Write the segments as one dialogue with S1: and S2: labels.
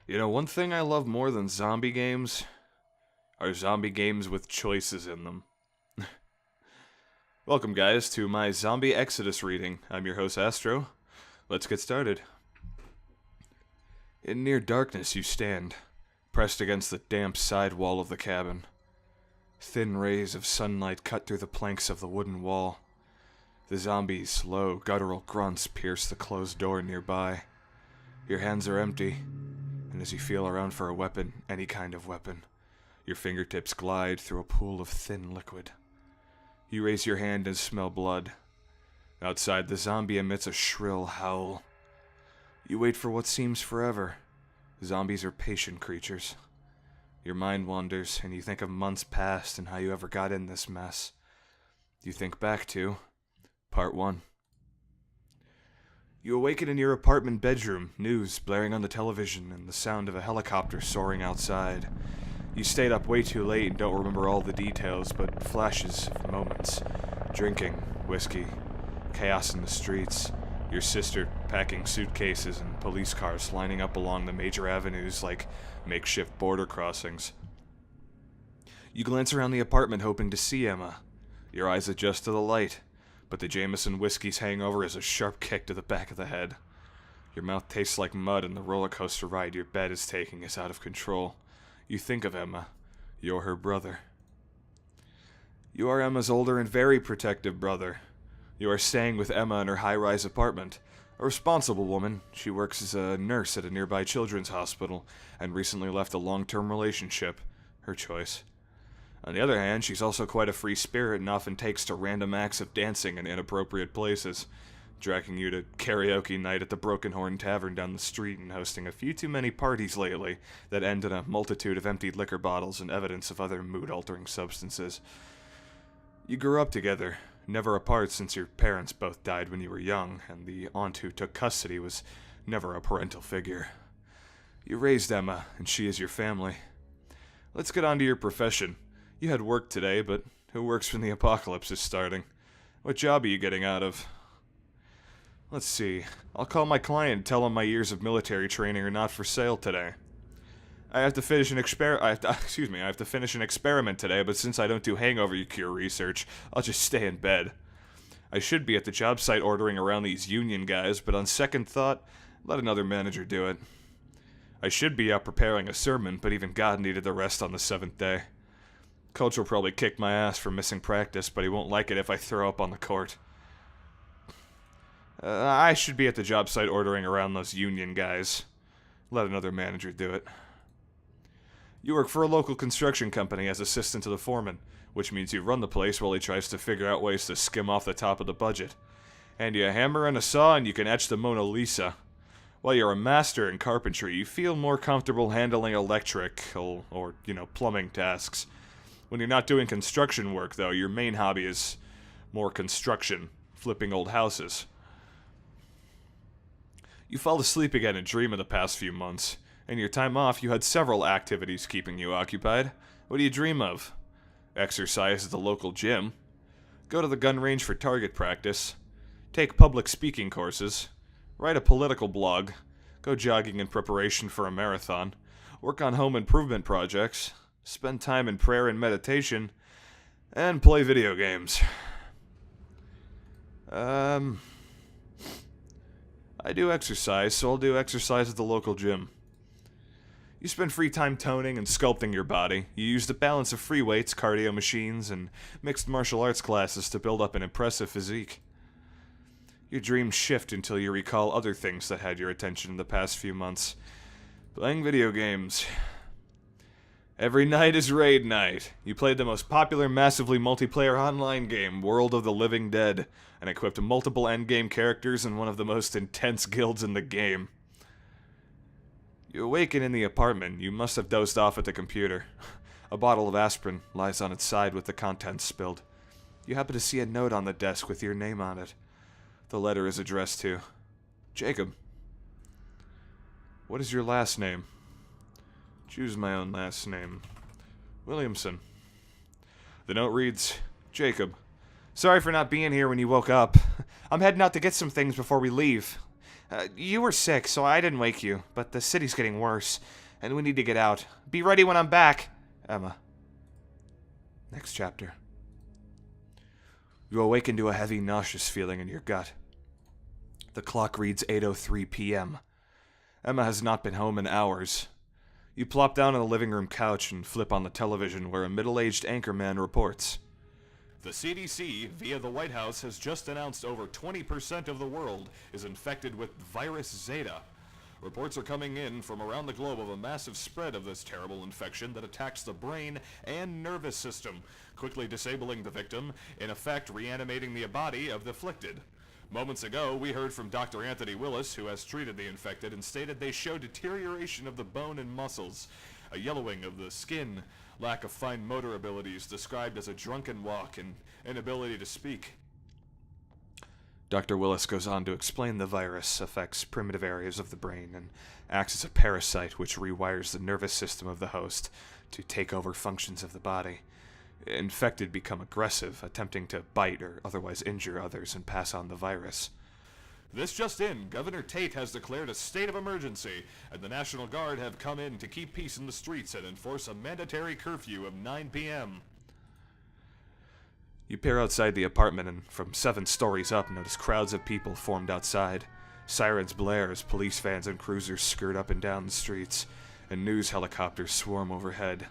S1: You know, one thing I love more than zombie games are zombie games with choices in them. Welcome, guys, to my Zombie Exodus reading. I'm your host, ASTRO. Let's get started. In near darkness you stand, pressed against the damp side wall of the cabin. Thin rays of sunlight cut through the planks of the wooden wall. The zombies' low, guttural grunts pierce the closed door nearby. Your hands are empty, and as you feel around for a weapon, any kind of weapon, your fingertips glide through a pool of thin liquid. You raise your hand and smell blood. Outside, the zombie emits a shrill howl. You wait for what seems forever. Zombies are patient creatures. Your mind wanders, and you think of months past and how you ever got in this mess. You think back to Part 1. You awaken in your apartment bedroom, news blaring on the television and the sound of a helicopter soaring outside. You stayed up way too late and don't remember all the details, but flashes of moments. Drinking, whiskey, chaos in the streets, your sister packing suitcases and police cars lining up along the major avenues like makeshift border crossings. You glance around the apartment hoping to see Emma. Your eyes adjust to the light, but the Jameson whiskey's hangover is a sharp kick to the back of the head. Your mouth tastes like mud and the roller coaster ride your bed is taking is out of control. You think of Emma. You're her brother. You are Emma's older and very protective brother. You are staying with Emma in her high-rise apartment. A responsible woman, she works as a nurse at a nearby children's hospital and recently left a long-term relationship. Her choice. On the other hand, she's also quite a free spirit and often takes to random acts of dancing in inappropriate places, dragging you to karaoke night at the Broken Horn Tavern down the street and hosting a few too many parties lately that end in a multitude of emptied liquor bottles and evidence of other mood-altering substances. You grew up together, never apart since your parents both died when you were young, and the aunt who took custody was never a parental figure. You raised Emma, and she is your family. Let's get on to your profession. You had work today, but who works when the apocalypse is starting? What job are you getting out of? Let's see. I'll call my client and tell him my years of military training are not for sale today. I have to finish an experiment today, but since I don't do hangover cure research, I'll just stay in bed. I should be at the job site ordering around these union guys, but on second thought, let another manager do it. I should be out preparing a sermon, but even God needed the rest on the 7th day. Coach will probably kick my ass for missing practice, but he won't like it if I throw up on the court. I should be at the job site ordering around those union guys. Let another manager do it. You work for a local construction company as assistant to the foreman, which means you run the place while he tries to figure out ways to skim off the top of the budget. And you a hammer and a saw and you can etch the Mona Lisa. While you're a master in carpentry, you feel more comfortable handling electrical or, plumbing tasks. When you're not doing construction work, though, your main hobby is more construction, flipping old houses. You fall asleep again and dream of the past few months. In your time off, you had several activities keeping you occupied. What do you dream of? Exercise at the local gym. Go to the gun range for target practice. Take public speaking courses. Write a political blog. Go jogging in preparation for a marathon. Work on home improvement projects. Spend time in prayer and meditation. And play video games. I do exercise, so I'll do exercise at the local gym. You spend free time toning and sculpting your body. You use the balance of free weights, cardio machines, and mixed martial arts classes to build up an impressive physique. Your dreams shift until you recall other things that had your attention in the past few months. Playing video games. Every night is raid night. You played the most popular massively multiplayer online game, World of the Living Dead, and equipped multiple endgame characters in one of the most intense guilds in the game. You awaken in the apartment. You must have dozed off at the computer. A bottle of aspirin lies on its side with the contents spilled. You happen to see a note on the desk with your name on it. The letter is addressed to Jacob. What is your last name? Choose my own last name. Williamson. The note reads, Jacob, sorry for not being here when you woke up. I'm heading out to get some things before we leave. You were sick, so I didn't wake you, but the city's getting worse, and we need to get out. Be ready when I'm back, Emma. Next chapter. You awaken to a heavy, nauseous feeling in your gut. The clock reads 8:03 p.m. Emma has not been home in hours. You plop down on the living room couch and flip on the television where a middle-aged anchorman reports. The CDC, via the White House, has just announced over 20% of the world is infected with virus Zeta. Reports are coming in from around the globe of a massive spread of this terrible infection that attacks the brain and nervous system, quickly disabling the victim, in effect reanimating the body of the afflicted. Moments ago, we heard from Dr. Anthony Willis, who has treated the infected, and stated they show deterioration of the bone and muscles, a yellowing of the skin, lack of fine motor abilities described as a drunken walk, and inability to speak. Dr. Willis goes on to explain the virus affects primitive areas of the brain and acts as a parasite which rewires the nervous system of the host to take over functions of the body. Infected become aggressive, attempting to bite or otherwise injure others and pass on the virus. This just in, Governor Tate has declared a state of emergency, and the National Guard have come in to keep peace in the streets and enforce a mandatory curfew of 9 p.m. You peer outside the apartment and from 7 stories up notice crowds of people formed outside. Sirens blare as police vans and cruisers skirt up and down the streets, and news helicopters swarm overhead.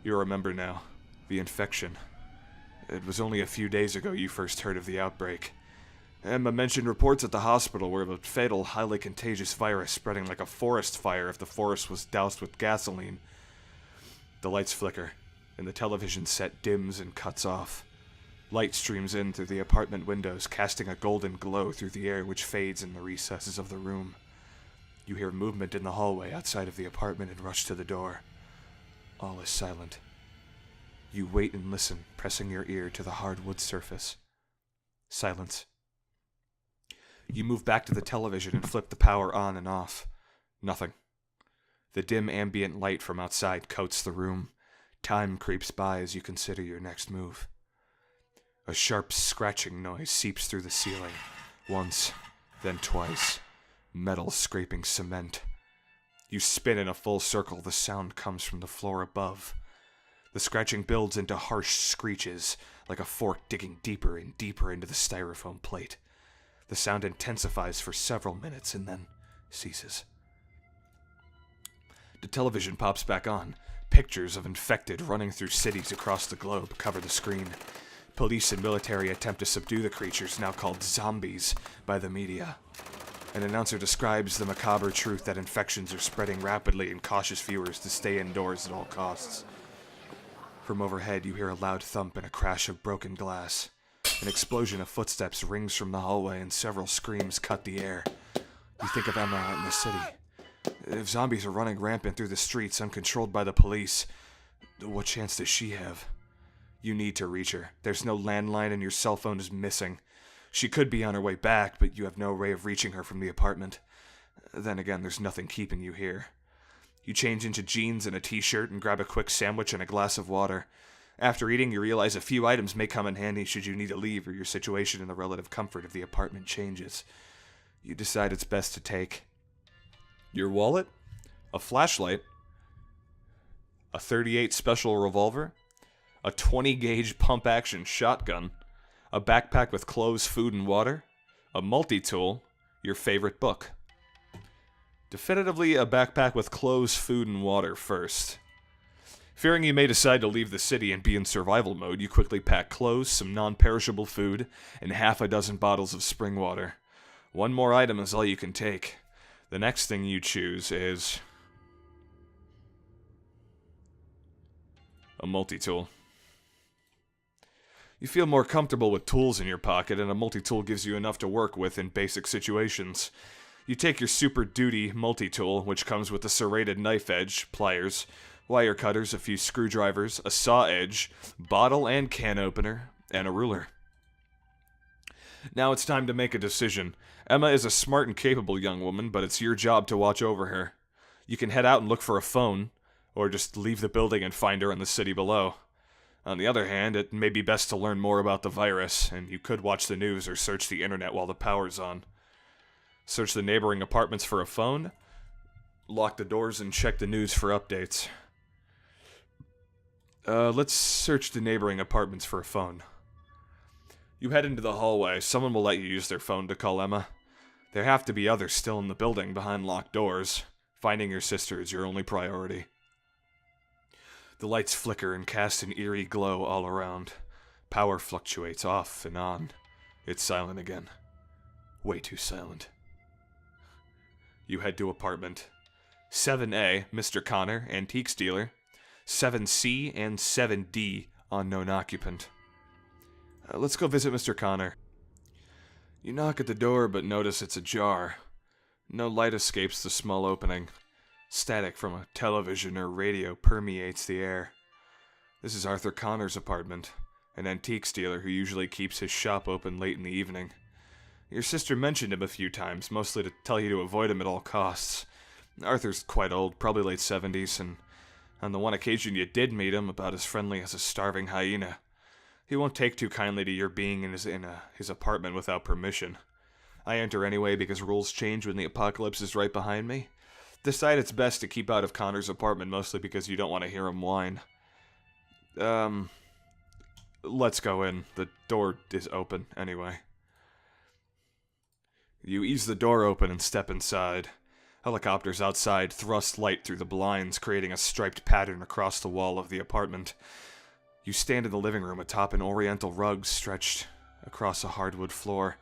S1: You remember now. The infection. It was only a few days ago you first heard of the outbreak. Emma mentioned reports at the hospital where a fatal, highly contagious virus spreading like a forest fire if the forest was doused with gasoline. The lights flicker, and the television set dims and cuts off. Light streams in through the apartment windows, casting a golden glow through the air which fades in the recesses of the room. You hear movement in the hallway outside of the apartment and rush to the door. All is silent. You wait and listen, pressing your ear to the hard wood surface. Silence. You move back to the television and flip the power on and off. Nothing. The dim ambient light from outside coats the room. Time creeps by as you consider your next move. A sharp scratching noise seeps through the ceiling. Once, then twice. Metal scraping cement. You spin in a full circle. The sound comes from the floor above. The scratching builds into harsh screeches, like a fork digging deeper and deeper into the styrofoam plate. The sound intensifies for several minutes and then ceases. The television pops back on. Pictures of infected running through cities across the globe cover the screen. Police and military attempt to subdue the creatures, now called zombies, by the media. An announcer describes the macabre truth that infections are spreading rapidly and cautions viewers to stay indoors at all costs. From overhead, you hear a loud thump and a crash of broken glass. An explosion of footsteps rings from the hallway and several screams cut the air. You think of Emma out in the city. If zombies are running rampant through the streets, uncontrolled by the police, what chance does she have? You need to reach her. There's no landline and your cell phone is missing. She could be on her way back, but you have no way of reaching her from the apartment. Then again, there's nothing keeping you here. You change into jeans and a t-shirt and grab a quick sandwich and a glass of water. After eating, you realize a few items may come in handy should you need to leave or your situation in the relative comfort of the apartment changes. You decide it's best to take your wallet, a flashlight, a .38 special revolver, a 20-gauge pump-action shotgun, a backpack with clothes, food, and water, a multi-tool, your favorite book. Definitively a backpack with clothes, food, and water first. Fearing you may decide to leave the city and be in survival mode, you quickly pack clothes, some non-perishable food, and half a dozen bottles of spring water. One more item is all you can take. The next thing you choose is a multi-tool. You feel more comfortable with tools in your pocket, and a multi-tool gives you enough to work with in basic situations. You take your Super Duty multi-tool, which comes with a serrated knife edge, pliers, wire cutters, a few screwdrivers, a saw edge, bottle and can opener, and a ruler. Now it's time to make a decision. Emma is a smart and capable young woman, but it's your job to watch over her. You can head out and look for a phone, or just leave the building and find her in the city below. On the other hand, it may be best to learn more about the virus, and you could watch the news or search the internet while the power's on. Search the neighboring apartments for a phone. Lock the doors and check the news for updates. Let's search the neighboring apartments for a phone. You head into the hallway. Someone will let you use their phone to call Emma. There have to be others still in the building behind locked doors. Finding your sister is your only priority. The lights flicker and cast an eerie glow all around. Power fluctuates off and on. It's silent again. Way too silent. You head to apartment 7A, Mr. Connor, antiques dealer. 7C and 7D, unknown occupant. Let's go visit Mr. Connor. You knock at the door, but notice it's ajar. No light escapes the small opening. Static from a television or radio permeates the air. This is Arthur Connor's apartment, an antiques dealer who usually keeps his shop open late in the evening. Your sister mentioned him a few times, mostly to tell you to avoid him at all costs. Arthur's quite old, probably late 70s, and on the one occasion you did meet him, about as friendly as a starving hyena. He won't take too kindly to your being in his apartment without permission. I enter anyway because rules change when the apocalypse is right behind me. Decide it's best to keep out of Connor's apartment, mostly because you don't want to hear him whine. Let's go in. The door is open, anyway. You ease the door open and step inside. Helicopters outside thrust light through the blinds, creating a striped pattern across the wall of the apartment. You stand in the living room atop an oriental rug stretched across a hardwood floor.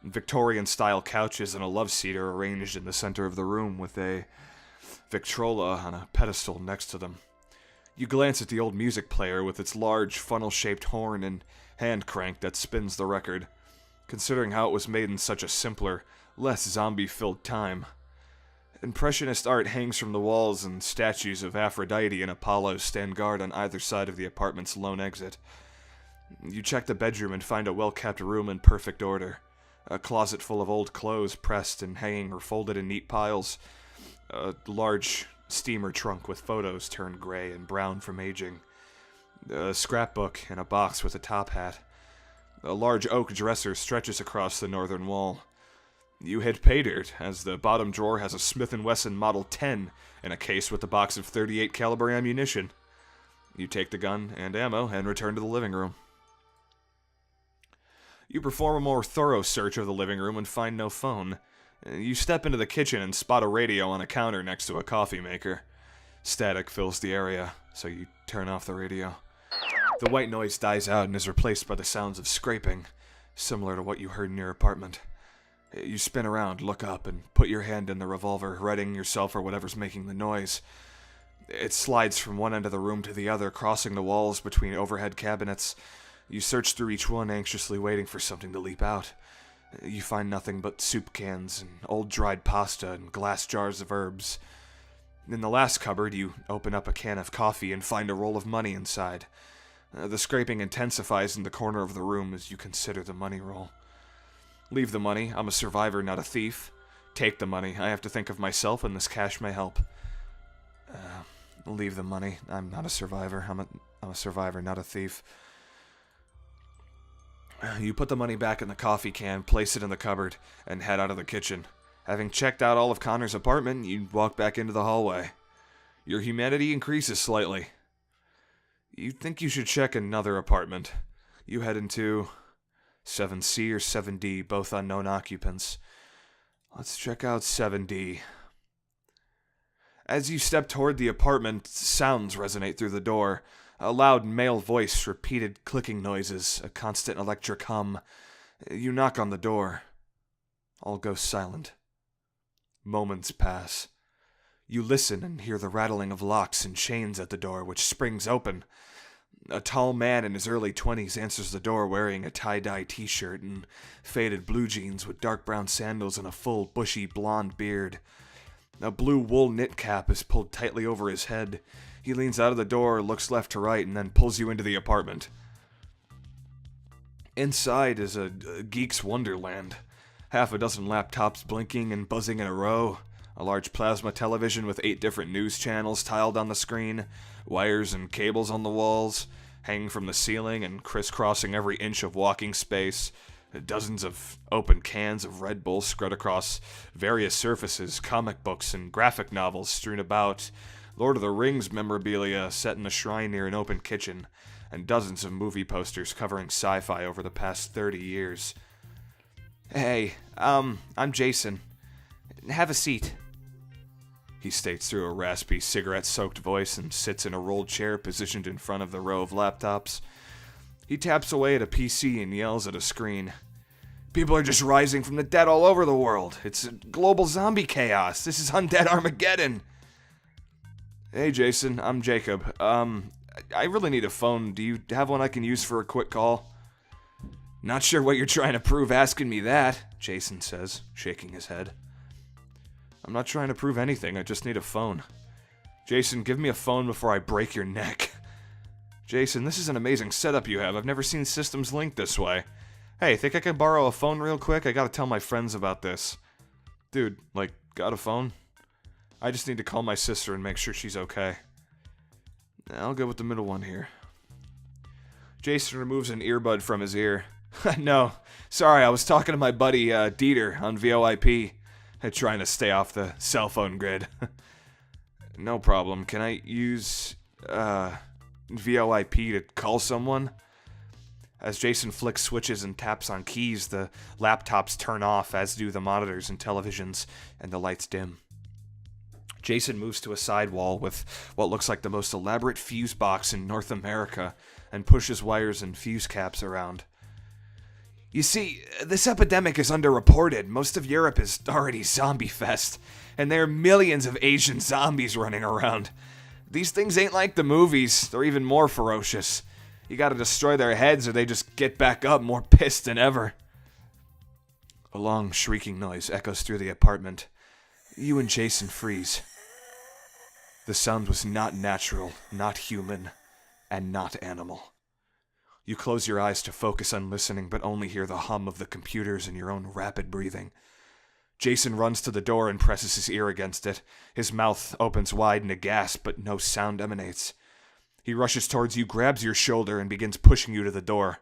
S1: Victorian-style couches and a love-seat are arranged in the center of the room with a Victrola on a pedestal next to them. You glance at the old music player with its large, funnel-shaped horn and hand crank that spins the record. Considering how it was made in such a simpler, less zombie-filled time. Impressionist art hangs from the walls, and statues of Aphrodite and Apollo stand guard on either side of the apartment's lone exit. You check the bedroom and find a well-kept room in perfect order. A closet full of old clothes pressed and hanging or folded in neat piles. A large steamer trunk with photos turned gray and brown from aging. A scrapbook in a box with a top hat. A large oak dresser stretches across the northern wall. You hit pay dirt, as the bottom drawer has a Smith & Wesson Model 10 in a case with a box of .38 caliber ammunition. You take the gun and ammo and return to the living room. You perform a more thorough search of the living room and find no phone. You step into the kitchen and spot a radio on a counter next to a coffee maker. Static fills the area, so you turn off the radio. The white noise dies out and is replaced by the sounds of scraping, similar to what you heard in your apartment. You spin around, look up, and put your hand in the revolver, readying yourself for whatever's making the noise. It slides from one end of the room to the other, crossing the walls between overhead cabinets. You search through each one, anxiously waiting for something to leap out. You find nothing but soup cans and old dried pasta and glass jars of herbs. In the last cupboard, you open up a can of coffee and find a roll of money inside. The scraping intensifies in the corner of the room as you consider the money roll. Leave the money. I'm a survivor, not a thief. Take the money. I have to think of myself, and this cash may help. Leave the money. I'm not a survivor. I'm a survivor, not a thief. You put the money back in the coffee can, place it in the cupboard, and head out of the kitchen. Having checked out all of Connor's apartment, you walk back into the hallway. Your humanity increases slightly. You think you should check another apartment. You head into 7C or 7D, both unknown occupants. Let's check out 7D. As you step toward the apartment, sounds resonate through the door. A loud male voice, repeated clicking noises, a constant electric hum. You knock on the door. All goes silent. Moments pass. You listen and hear the rattling of locks and chains at the door, which springs open. A tall man in his early 20s answers the door wearing a tie-dye t-shirt and faded blue jeans with dark brown sandals and a full, bushy, blonde beard. A blue wool knit cap is pulled tightly over his head. He leans out of the door, looks left to right, and then pulls you into the apartment. Inside is a geek's wonderland. Half a dozen laptops blinking and buzzing in a row. A large plasma television with 8 different news channels tiled on the screen. Wires and cables on the walls, hanging from the ceiling and crisscrossing every inch of walking space. Dozens of open cans of Red Bull spread across various surfaces, comic books and graphic novels strewn about, Lord of the Rings memorabilia set in a shrine near an open kitchen, and dozens of movie posters covering sci-fi over the past 30 years. "Hey, I'm Jason. Have a seat," he states through a raspy, cigarette-soaked voice and sits in a rolled chair positioned in front of the row of laptops. He taps away at a PC and yells at a screen. "People are just rising from the dead all over the world. It's global zombie chaos. This is undead Armageddon." "Hey, Jason, I'm Jacob. I really need a phone. Do you have one I can use for a quick call?" "Not sure what you're trying to prove asking me that," Jason says, shaking his head. "I'm not trying to prove anything. I just need a phone." "Jason, give me a phone before I break your neck." "Jason, this is an amazing setup you have. I've never seen systems linked this way. Hey, think I can borrow a phone real quick? I gotta tell my friends about this." "Dude, got a phone?" "I just need to call my sister and make sure she's okay." "I'll go with the middle one here." Jason removes an earbud from his ear. "No, sorry, I was talking to my buddy Dieter on VoIP. Trying to stay off the cell phone grid." "No problem. Can I use VoIP to call someone?" As Jason flicks switches and taps on keys, the laptops turn off, as do the monitors and televisions, and the lights dim. Jason moves to a side wall with what looks like the most elaborate fuse box in North America and pushes wires and fuse caps around. "You see, this epidemic is underreported. Most of Europe is already zombie-fest, and there are millions of Asian zombies running around. These things ain't like the movies. They're even more ferocious. You gotta destroy their heads or they just get back up more pissed than ever." A long, shrieking noise echoes through the apartment. You and Jason freeze. The sound was not natural, not human, and not animal. You close your eyes to focus on listening, but only hear the hum of the computers and your own rapid breathing. Jason runs to the door and presses his ear against it. His mouth opens wide in a gasp, but no sound emanates. He rushes towards you, grabs your shoulder, and begins pushing you to the door.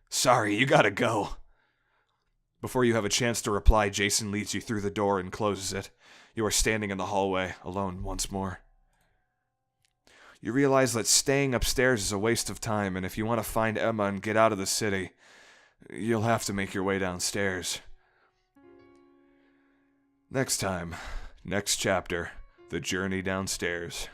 S1: "Sorry, you gotta go." Before you have a chance to reply, Jason leads you through the door and closes it. You are standing in the hallway, alone once more. You realize that staying upstairs is a waste of time, and if you want to find Emma and get out of the city, you'll have to make your way downstairs. Next time, next chapter, the journey downstairs.